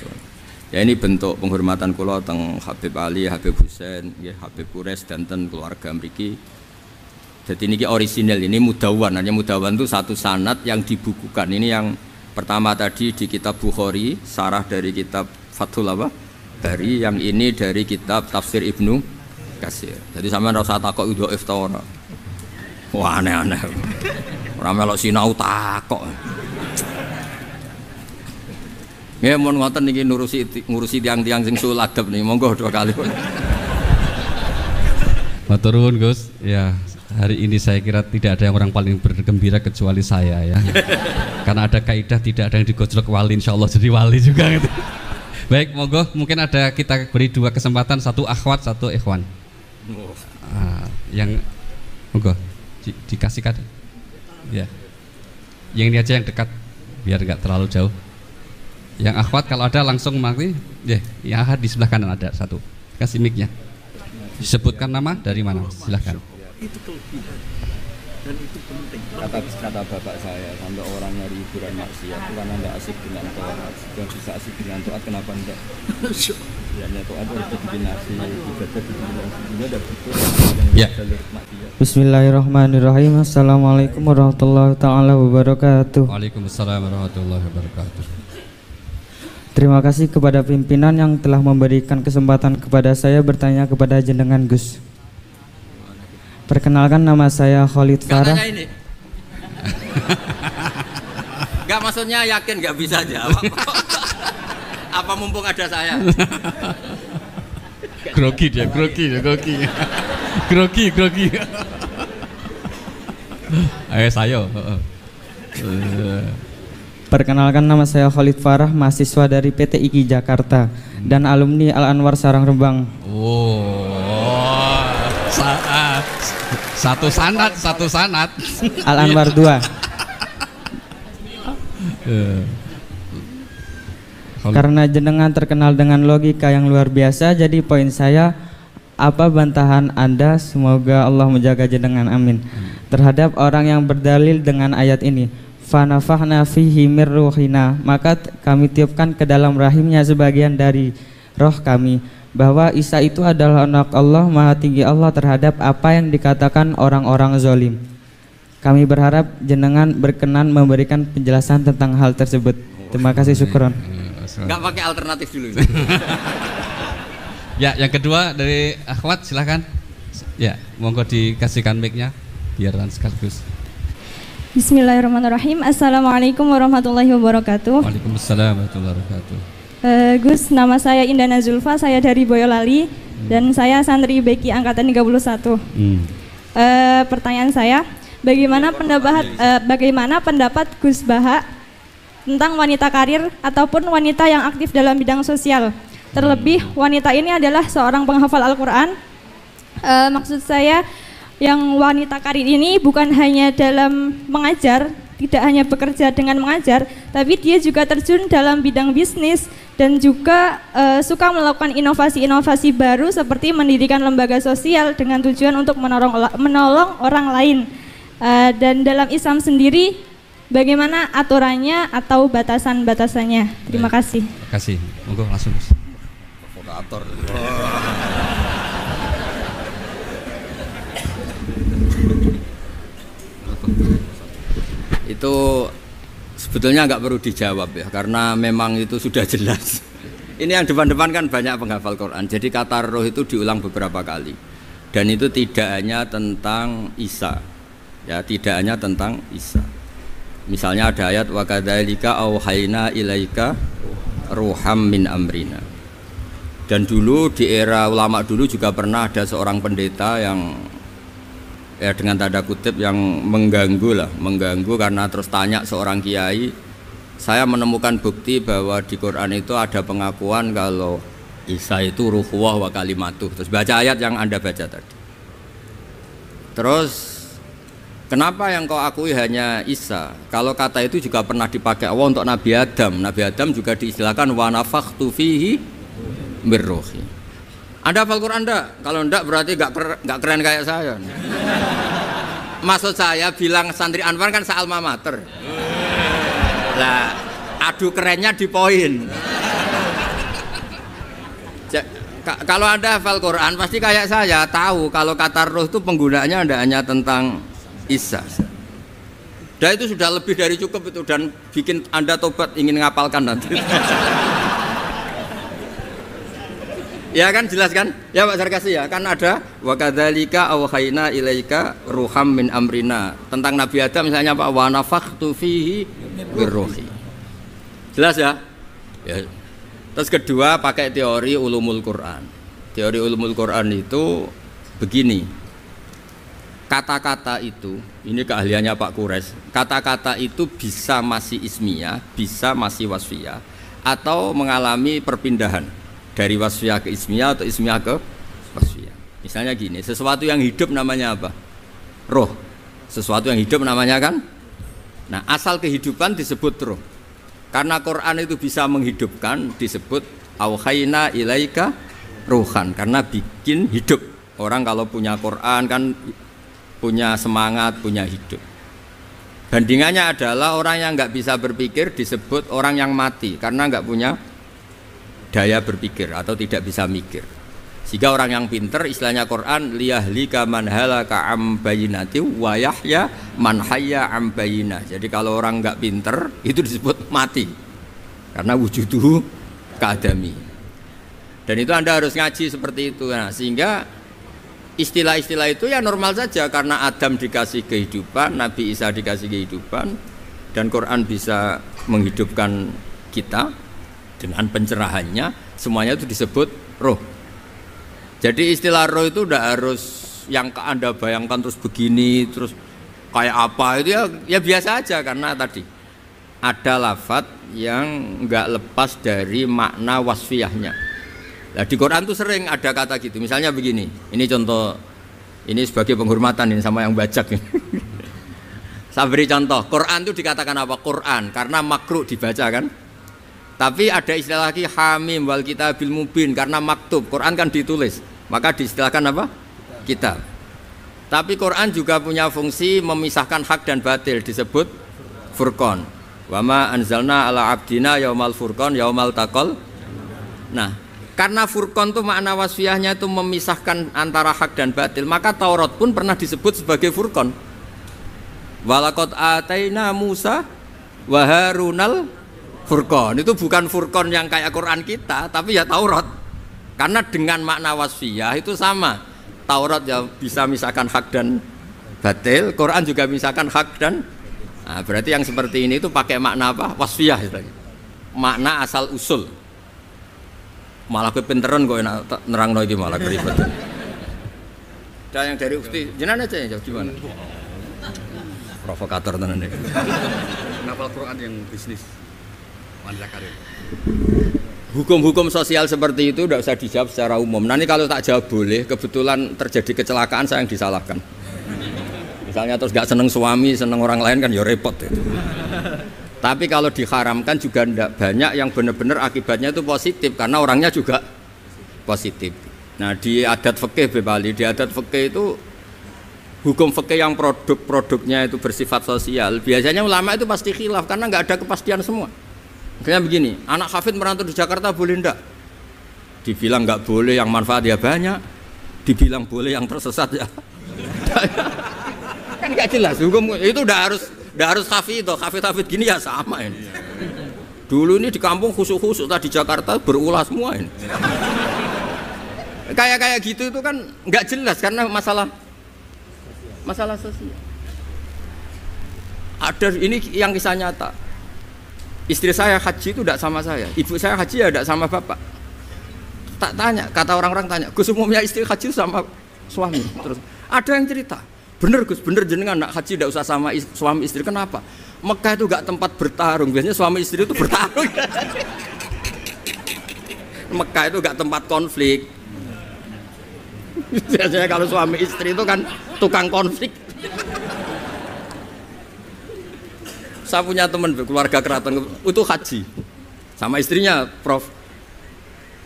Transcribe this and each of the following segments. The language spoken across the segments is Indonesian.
mangsa. Ya ini bentuk penghormatan kula teng Habib Ali, Habib Husain, nggih Habib Quraisy dan ten keluarga mriki. Jadi ini orisinal, ini mudawan. Hanya mudawan itu satu sanad yang dibukukan. Ini yang pertama tadi di kitab Bukhari, sarah dari kitab Fathul Bari, yang ini dari kitab Tafsir Ibnu Katsir. Jadi sampean ora usah takok dhaif ta ora. Wah aneh-aneh. Ora melok sinau takok. Nggih mun ngoten niki ngurusi tiang-tiang sing sul adab niki monggo dua kali. Matur nuwun Gus. Ya, hari ini saya kira tidak ada yang orang paling bergembira kecuali saya ya. Karena ada kaidah tidak ada yang digojlok wali, insyaallah jadi wali juga gitu. Baik, monggo mungkin ada kita beri dua kesempatan, satu akhwat, satu ikhwan. Yang monggo dikasihkan. Ya. Yang ini aja yang dekat biar enggak terlalu jauh. Yang akhwat kalau ada langsung mati, ya, yang ahad di sebelah kanan ada satu. Kasih mic-nya. Disebutkan nama dari mana? Silahkan. Itu kelebihan dan itu penting. Kata bapak saya, sampai orang nyari hiburan maksiat itu karena tidak asik dengan toat. Sudah bisa asik dengan toat, kenapa enggak? Ya, toat harus dibikin nasi, ibadah dibikin nasi. Ini ada butuh yang jalur maksiat. Bismillahirrahmanirrahim. Assalamualaikum warahmatullahi taala wabarakatuh. Waalaikumsalam warahmatullahi wabarakatuh. Terima kasih kepada pimpinan yang telah memberikan kesempatan kepada saya bertanya kepada jenengan Gus. Perkenalkan, nama saya Khalid Farah. Enggak, maksudnya yakin enggak bisa jawab. Apa mumpung ada saya? Grogi dia, grogi. Grogi. Ayo saya. Perkenalkan, nama saya Khalid Farah, mahasiswa dari PT IKI Jakarta dan alumni Al Anwar Sarang Rembang. Satu sanad. Al Anwar 2. Karena jenengan terkenal dengan logika yang luar biasa, jadi poin saya, apa bantahan Anda, semoga Allah menjaga jenengan, amin, terhadap orang yang berdalil dengan ayat ini, fanafahna fihi mir ruhina, maka kami tiupkan ke dalam rahimnya sebagian dari roh kami, bahwa Isa itu adalah anak Allah, maha tinggi Allah terhadap apa yang dikatakan orang-orang zalim. Kami berharap jenengan berkenan memberikan penjelasan tentang hal tersebut. Terima kasih, syukron. Enggak pakai alternatif dulu. Ya, yang kedua dari akhwat silahkan. Ya, monggo dikasihkan mic-nya biar sekaligus. Bismillahirrahmanirrahim. Assalamualaikum warahmatullahi wabarakatuh. Waalaikumsalam warahmatullahi wabarakatuh. Gus, nama saya Indana Zulfa, saya dari Boyolali dan saya santri BK angkatan 31. Pertanyaan saya, bagaimana pendapat Gus Baha tentang wanita karir ataupun wanita yang aktif dalam bidang sosial? Terlebih wanita ini adalah seorang penghafal Al-Quran. Maksud saya, yang wanita karir ini bukan hanya dalam mengajar, tidak hanya bekerja dengan mengajar, tapi dia juga terjun dalam bidang bisnis dan juga suka melakukan inovasi-inovasi baru seperti mendirikan lembaga sosial dengan tujuan untuk menolong orang lain. Dan dalam Islam sendiri, bagaimana aturannya atau batasan-batasannya? Terima kasih. Terima kasih. Monggo langsung. Provokator. Itu sebetulnya nggak perlu dijawab ya, karena memang itu sudah jelas. Ini yang depan-depan kan banyak penghafal Quran, jadi kata roh itu diulang beberapa kali, dan itu tidak hanya tentang Isa, ya, tidak hanya tentang Isa. Misalnya ada ayat wa kadzalika auhayna ilaika ruham min amrina. Dan dulu di era ulama dulu juga pernah ada seorang pendeta yang ya dengan tanda kutip yang mengganggu karena terus tanya seorang kiai, saya menemukan bukti bahwa di Quran itu ada pengakuan kalau Isa itu ruhullah wa kalimatuh. Terus baca ayat yang Anda baca tadi. Terus kenapa yang kau akui hanya Isa? Kalau kata itu juga pernah dipakai Allah untuk Nabi Adam. Nabi Adam juga diistilahkan wa nafakhtu fihi birruhi. Anda hafal Quran enggak? Kalau enggak berarti enggak keren kayak saya. Maksud saya bilang santri Anwar kan sealma mater. Lah, adu kerennya di poin. Kalau Anda hafal Quran pasti kayak saya tahu kalau kata roh itu penggunaannya tidak hanya tentang Isa. Dan itu sudah lebih dari cukup itu dan bikin Anda tobat ingin ngapalkan nanti. Ya kan jelas kan? Ya Pak Sarkasi ya kan ada wa kadzalika auhayna ilaika ruham min amrina tentang Nabi Adam misalnya Pak wa nafakhtu fihi birruhi. Jelas ya? Ya. Terus kedua pakai teori ulumul Quran. Teori ulumul Quran itu begini. Kata-kata itu, ini keahliannya Pak Kures. Kata-kata itu bisa masih ismiyah, bisa masih wasfiyah atau mengalami perpindahan dari wasfiyah ke ismiyah atau ismiyah ke wasfiyah. Misalnya gini, sesuatu yang hidup namanya apa? Roh. Sesuatu yang hidup namanya kan? Nah, asal kehidupan disebut roh. Karena Quran itu bisa menghidupkan disebut auhayna ilaika ruhan karena bikin hidup. Orang kalau punya Quran kan punya semangat, punya hidup. Bandingannya adalah orang yang nggak bisa berpikir disebut orang yang mati karena nggak punya daya berpikir atau tidak bisa mikir. Sehingga orang yang pinter istilahnya Quran liyahlika man halaka am bayyinati wa yahya man hayya am bayyinah. Jadi kalau orang nggak pinter itu disebut mati karena wujuduhu keadami. Dan itu Anda harus ngaji seperti itu. Nah, sehingga istilah-istilah itu ya normal saja karena Adam dikasih kehidupan, Nabi Isa dikasih kehidupan dan Quran bisa menghidupkan kita dengan pencerahannya, semuanya itu disebut roh. Jadi istilah roh itu tidak harus yang Anda bayangkan terus begini, terus kayak apa itu ya biasa aja karena tadi ada lafadz yang nggak lepas dari makna wasfiyahnya. Nah, di Quran itu sering ada kata gitu. Misalnya begini, ini contoh, ini sebagai penghormatan ini sama yang bajak ini. Saya beri contoh, Quran itu dikatakan apa? Quran karena makruh dibaca kan. Tapi ada istilah lagi hamim wal kitabil mubin karena maktub. Quran kan ditulis, maka diistilahkan apa? Kitab. Tapi Quran juga punya fungsi memisahkan hak dan batil disebut furqan. Wa ma anzalna ala abdina yaumal furqan yaumal taqal. Nah, karena furqan itu makna wasfiyahnya itu memisahkan antara hak dan batil, maka Taurat pun pernah disebut sebagai furqan. Walaqad ataina Musa wa Harunal furqan. Itu bukan furqan yang kayak Quran kita, tapi ya Taurat. Karena dengan makna wasfiyah itu sama. Taurat ya bisa misahkan hak dan batil, Quran juga misahkan hak dan berarti yang seperti ini itu pakai makna apa? Wasfiyah istilahnya. Makna asal usul. Malah kepinteran kok enak nerangno iki malah keribet. Dan yang dari Ukti, jenengan aja ya gimana? Provokator tenan iki. Ngapal Quran yang bisnis. Wanita karir. Hukum-hukum sosial seperti itu tidak usah dijawab secara umum. Nanti kalau tak jawab boleh, kebetulan terjadi kecelakaan saya yang disalahkan. Misalnya terus gak seneng suami, seneng orang lain kan ya repot itu. Tapi kalau diharamkan juga tidak banyak yang benar-benar akibatnya itu positif karena orangnya juga positif. Nah di adat fikih Bali, di adat fikih itu hukum fikih yang produk-produknya itu bersifat sosial. Biasanya ulama itu pasti khilaf karena nggak ada kepastian semua. Misalnya begini, anak hafid merantau di Jakarta boleh enggak? Dibilang nggak boleh yang manfaat ya banyak, dibilang boleh yang tersesat ya. Kan nggak jelas hukum itu udah harus hafid toh, hafid gini ya sama ini. Dulu ini di kampung khusus tadi Jakarta berulah semua ini. Kayak gitu itu kan nggak jelas karena masalah sosial. Ada ini yang kisah nyata. Istri saya haji itu tidak sama saya, ibu saya haji ya tidak sama bapak. Tak tanya, kata orang-orang tanya, Gus umumnya istri haji sama suami. Terus ada yang cerita, bener Gus, bener jenengan nak haji tidak usah sama suami istri. Kenapa? Mekah itu gak tempat bertarung, biasanya suami istri itu bertarung. Mekah itu gak tempat konflik. Biasanya kalau suami istri itu kan tukang konflik. Saya punya teman keluarga keraton itu haji sama istrinya, Prof.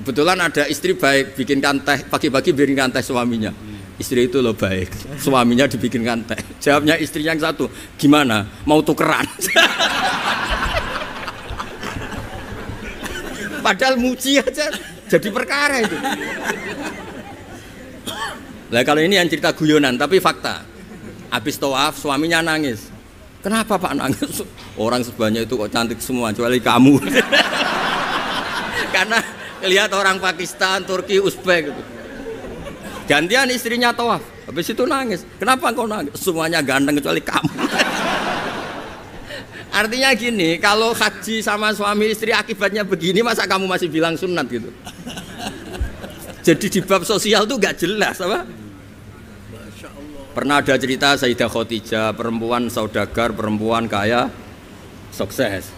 Kebetulan ada istri baik, bikinkan teh pagi-pagi, bikinkan teh suaminya. Istri itu loh baik, suaminya dibikinkan teh. Jawabnya istrinya yang satu, gimana? Mau tukeran? Padahal muji aja. Jadi perkara itu. Lah kalau ini yang cerita guyonan tapi fakta. Habis tawaf suaminya nangis. Kenapa Pak nangis? Orang sebanyak itu kok cantik semua kecuali kamu. Karena lihat orang Pakistan, Turki, Uzbek gitu. Gantian istrinya tawaf. Habis itu nangis. Kenapa kau nangis? Semuanya ganteng kecuali kamu. Artinya gini, kalau haji sama suami istri akibatnya begini, masa kamu masih bilang sunat gitu? Jadi di bab sosial tuh gak jelas apa? Pernah ada cerita Sayyidah Khadijah, perempuan saudagar, perempuan kaya, sukses.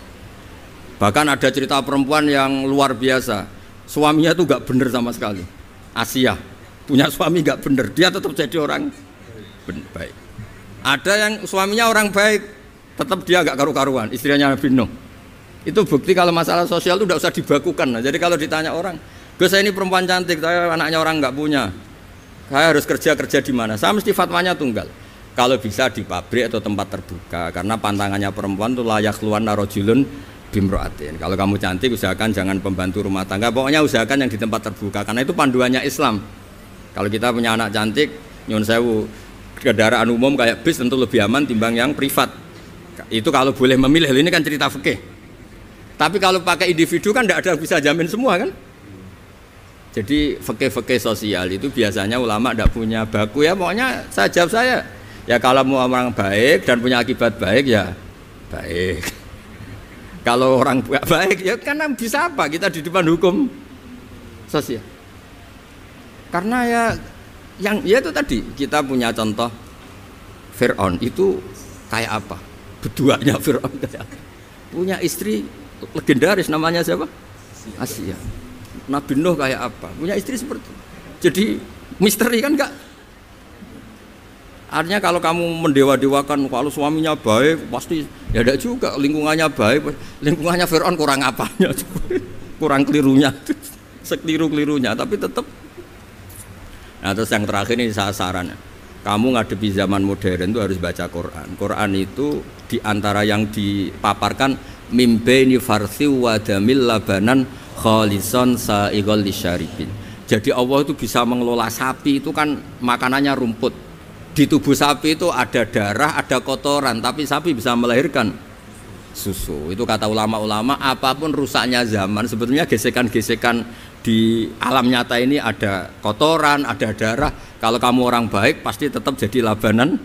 Bahkan ada cerita perempuan yang luar biasa, suaminya tuh gak bener sama sekali. Asia, punya suami gak bener, dia tetap jadi orang baik. Ada yang suaminya orang baik, tetap dia gak karu-karuan, istrinya Nabi Nuh. Itu bukti kalau masalah sosial itu tidak usah dibakukan. Nah, jadi kalau ditanya orang, Gus saya ini perempuan cantik, saya anaknya orang nggak punya, saya harus kerja di mana? Saya mesti fatwanya tunggal. Kalau bisa di pabrik atau tempat terbuka, karena pantangannya perempuan itu layak keluar narojulun bimroatin. Kalau kamu cantik usahakan jangan pembantu rumah tangga, pokoknya usahakan yang di tempat terbuka, karena itu panduannya Islam. Kalau kita punya anak cantik, nyun sewu, kendaraan umum kayak bis tentu lebih aman timbang yang privat. Itu kalau boleh memilih, ini kan cerita fikih. Tapi kalau pakai individu kan tidak ada bisa jamin semua kan. Jadi fikih-fikih sosial itu biasanya ulama tidak punya baku ya, pokoknya saya jawab saya. Ya kalau mau orang baik dan punya akibat baik ya baik. Kalau orang nggak baik ya karena bisa apa kita di depan hukum sosial. Karena ya yang ya itu tadi kita punya contoh Fir'aun itu kayak apa? Beduanya Fir'aun kayak apa? Punya istri legendaris namanya siapa? Asia. Nabi Nuh kayak apa? Punya istri seperti itu. Jadi misteri kan enggak? Artinya kalau kamu mendewa-dewakan kalau suaminya baik pasti ya enggak juga, lingkungannya baik, lingkungannya Fir'aun kurang apanya? Kurang kelirunya. Sekeliru-kelirunya tapi tetap. Nah, terus yang terakhir ini saya saran. Kamu ngadepi zaman modern itu harus baca Quran. Quran itu diantara yang dipaparkan mimbaini farsi wadamil labanan khalison sa'ighal lisyaribin. Jadi Allah itu bisa mengelola sapi, itu kan makanannya rumput. Di tubuh sapi itu ada darah, ada kotoran, tapi sapi bisa melahirkan susu. Itu kata ulama-ulama, apapun rusaknya zaman, sebetulnya gesekan-gesekan di alam nyata ini ada kotoran, ada darah. Kalau kamu orang baik pasti tetap jadi labanan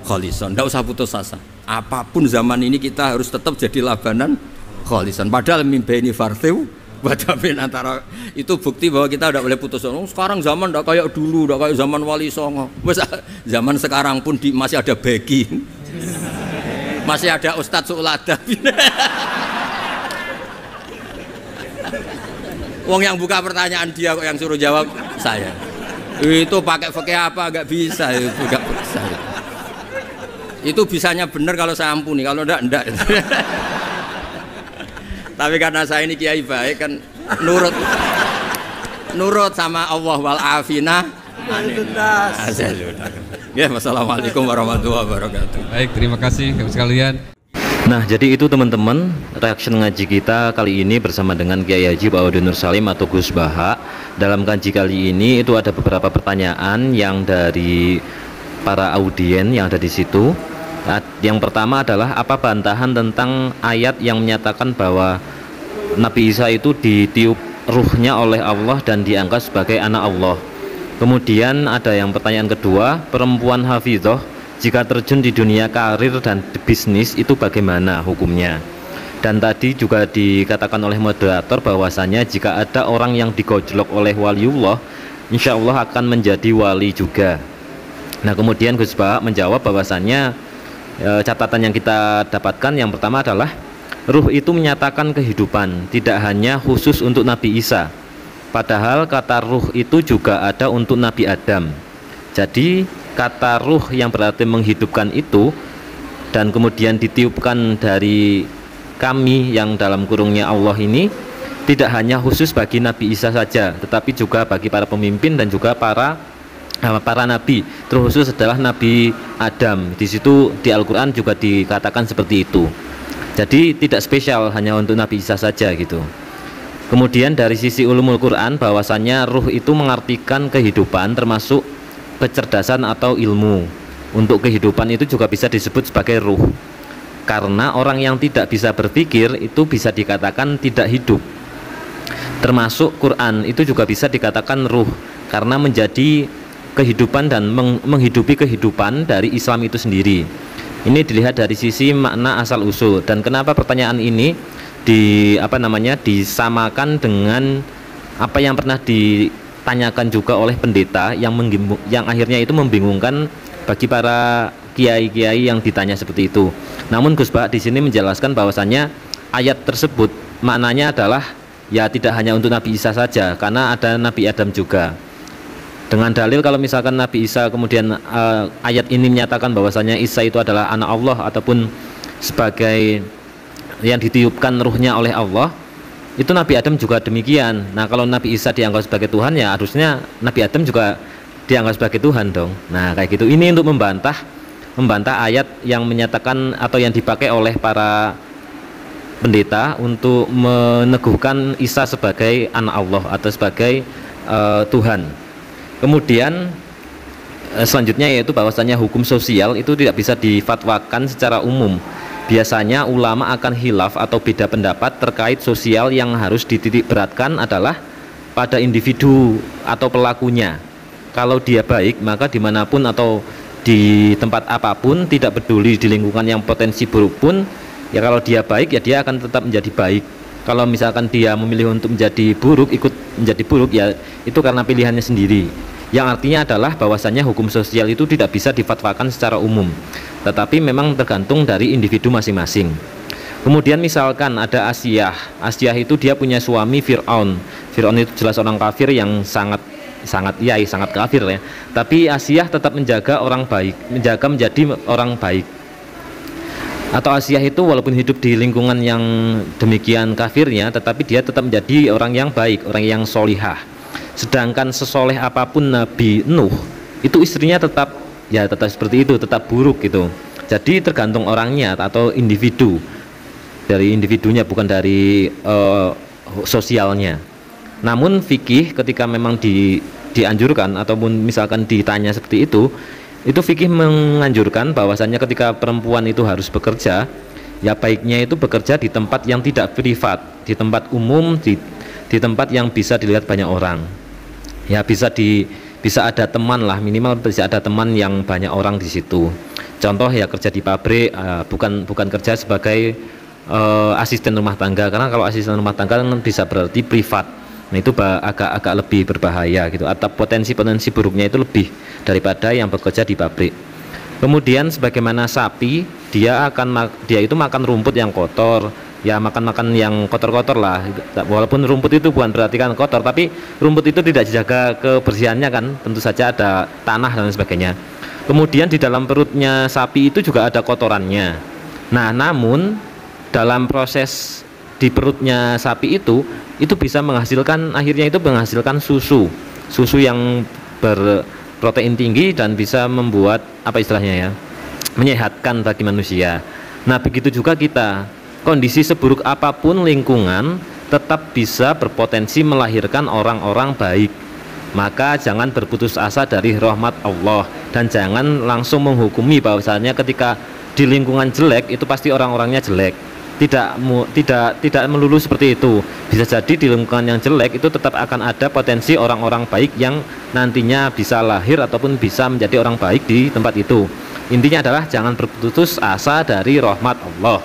khalison. Tidak usah putus asa. Apapun zaman ini kita harus tetap jadi labanan khalison. Padahal mimbaini farthiw wadamin antara itu bukti bahwa kita tidak boleh putus asa. Sekarang zaman tidak kayak dulu, tidak kayak zaman Wali Songo. Zaman sekarang pun masih ada begi, masih ada Ustadz Su'ulada. Wong yang buka pertanyaan dia kok yang suruh jawab saya. Itu pakai fikih apa enggak bisa itu enggak bisa. Itu bisanya benar kalau saya ampuni, kalau enggak. Tapi karena saya ini kiai baik kan nurut sama Allah wal afina. Ya, wassalamualaikum warahmatullahi wabarakatuh. Baik, terima kasih sekalian. Nah, jadi itu teman-teman reaction ngaji kita kali ini bersama dengan Kiai Haji Bawadun Nur Salim atau Gus Baha. Dalam kaji kali ini itu ada beberapa pertanyaan yang dari para audien yang ada di situ. Yang pertama adalah apa bantahan tentang ayat yang menyatakan bahwa Nabi Isa itu ditiup ruhnya oleh Allah dan diangkat sebagai anak Allah. Kemudian ada yang pertanyaan kedua, perempuan hafizah jika terjun di dunia karir dan bisnis itu bagaimana hukumnya? Dan tadi juga dikatakan oleh moderator bahwasanya jika ada orang yang digojlok oleh waliullah, insya Allah akan menjadi wali juga. Nah, kemudian Gus Baha menjawab bahwasannya catatan yang kita dapatkan yang pertama adalah ruh itu menyatakan kehidupan, tidak hanya khusus untuk Nabi Isa. Padahal kata ruh itu juga ada untuk Nabi Adam. Jadi kata ruh yang berarti menghidupkan itu dan kemudian ditiupkan dari kami yang dalam kurungnya Allah ini tidak hanya khusus bagi Nabi Isa saja, tetapi juga bagi para pemimpin dan juga para nabi. Terkhusus adalah Nabi Adam. Di situ di Al-Quran juga dikatakan seperti itu. Jadi tidak spesial hanya untuk Nabi Isa saja gitu. Kemudian dari sisi ulumul Quran, bahwasannya ruh itu mengartikan kehidupan, termasuk kecerdasan atau ilmu. Untuk kehidupan itu juga bisa disebut sebagai ruh, karena orang yang tidak bisa berpikir itu bisa dikatakan tidak hidup. Termasuk Quran itu juga bisa dikatakan ruh, karena menjadi kehidupan dan menghidupi kehidupan dari Islam itu sendiri. Ini dilihat dari sisi makna asal usul. Dan kenapa pertanyaan ini disamakan dengan apa yang pernah ditanyakan juga oleh pendeta yang akhirnya itu membingungkan bagi para kiai-kiai yang ditanya seperti itu. Namun Gus Bah di sini menjelaskan bahwasannya ayat tersebut maknanya adalah ya tidak hanya untuk Nabi Isa saja, karena ada Nabi Adam juga. Dengan dalil kalau misalkan Nabi Isa kemudian ayat ini menyatakan bahwasanya Isa itu adalah anak Allah ataupun sebagai yang ditiupkan ruhnya oleh Allah, itu Nabi Adam juga demikian. Nah, kalau Nabi Isa dianggap sebagai Tuhan, ya harusnya Nabi Adam juga dianggap sebagai Tuhan dong. Nah, kayak gitu. Ini untuk membantah ayat yang menyatakan atau yang dipakai oleh para pendeta untuk meneguhkan Isa sebagai anak Allah atau sebagai Tuhan. Kemudian selanjutnya yaitu bahwasanya hukum sosial itu tidak bisa difatwakan secara umum. Biasanya ulama akan khilaf atau beda pendapat terkait sosial yang harus dititik beratkan adalah pada individu atau pelakunya. Kalau dia baik, maka dimanapun atau di tempat apapun, tidak peduli di lingkungan yang potensi buruk pun, ya kalau dia baik ya dia akan tetap menjadi baik. Kalau misalkan dia memilih untuk menjadi buruk, ikut menjadi buruk, ya itu karena pilihannya sendiri. Yang artinya adalah bahwasannya hukum sosial itu tidak bisa difatwakan secara umum, tetapi memang tergantung dari individu masing-masing. Kemudian misalkan ada Asiyah itu dia punya suami Fir'aun. Fir'aun itu jelas orang kafir yang sangat kafir ya. Tapi Asiyah tetap menjaga orang baik, menjadi orang baik. Atau Asiyah itu walaupun hidup di lingkungan yang demikian kafirnya, tetapi dia tetap menjadi orang yang baik, orang yang solihah. Sedangkan sesoleh apapun Nabi Nuh, itu istrinya tetap seperti itu, tetap buruk gitu. Jadi tergantung orangnya atau individu, dari individunya bukan dari sosialnya. Namun fikih ketika memang dianjurkan ataupun misalkan ditanya seperti itu fikih menganjurkan bahwasannya ketika perempuan itu harus bekerja, ya baiknya itu bekerja di tempat yang tidak privat, di tempat umum, di tempat yang bisa dilihat banyak orang. Ya bisa ada teman lah, minimal bisa ada teman yang banyak orang di situ. Contoh ya kerja di pabrik, bukan kerja sebagai asisten rumah tangga, karena kalau asisten rumah tangga kan bisa berarti privat. Nah itu agak lebih berbahaya gitu, atau potensi buruknya itu lebih daripada yang bekerja di pabrik. Kemudian sebagaimana sapi, dia itu makan rumput yang kotor, ya makan yang kotor-kotor lah. Walaupun rumput itu bukan berarti kan kotor, tapi rumput itu tidak dijaga kebersihannya kan, tentu saja ada tanah dan sebagainya. Kemudian di dalam perutnya sapi itu juga ada kotorannya. Nah namun dalam proses di perutnya sapi itu bisa akhirnya menghasilkan susu yang berprotein tinggi dan bisa membuat menyehatkan bagi manusia. Nah begitu juga kita, kondisi seburuk apapun lingkungan tetap bisa berpotensi melahirkan orang-orang baik. Maka jangan berputus asa dari rahmat Allah dan jangan langsung menghukumi bahwasanya ketika di lingkungan jelek itu pasti orang-orangnya jelek. Tidak melulu seperti itu. Bisa jadi di lingkungan yang jelek itu tetap akan ada potensi orang-orang baik yang nantinya bisa lahir ataupun bisa menjadi orang baik di tempat itu. Intinya adalah jangan berputus asa dari rahmat Allah.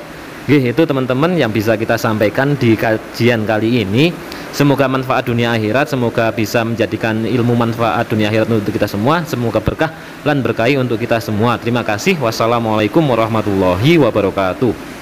Itu teman-teman yang bisa kita sampaikan di kajian kali ini. Semoga manfaat dunia akhirat, semoga bisa menjadikan ilmu manfaat dunia akhirat untuk kita semua. Semoga berkah dan berkahi untuk kita semua. Terima kasih. Wassalamualaikum warahmatullahi wabarakatuh.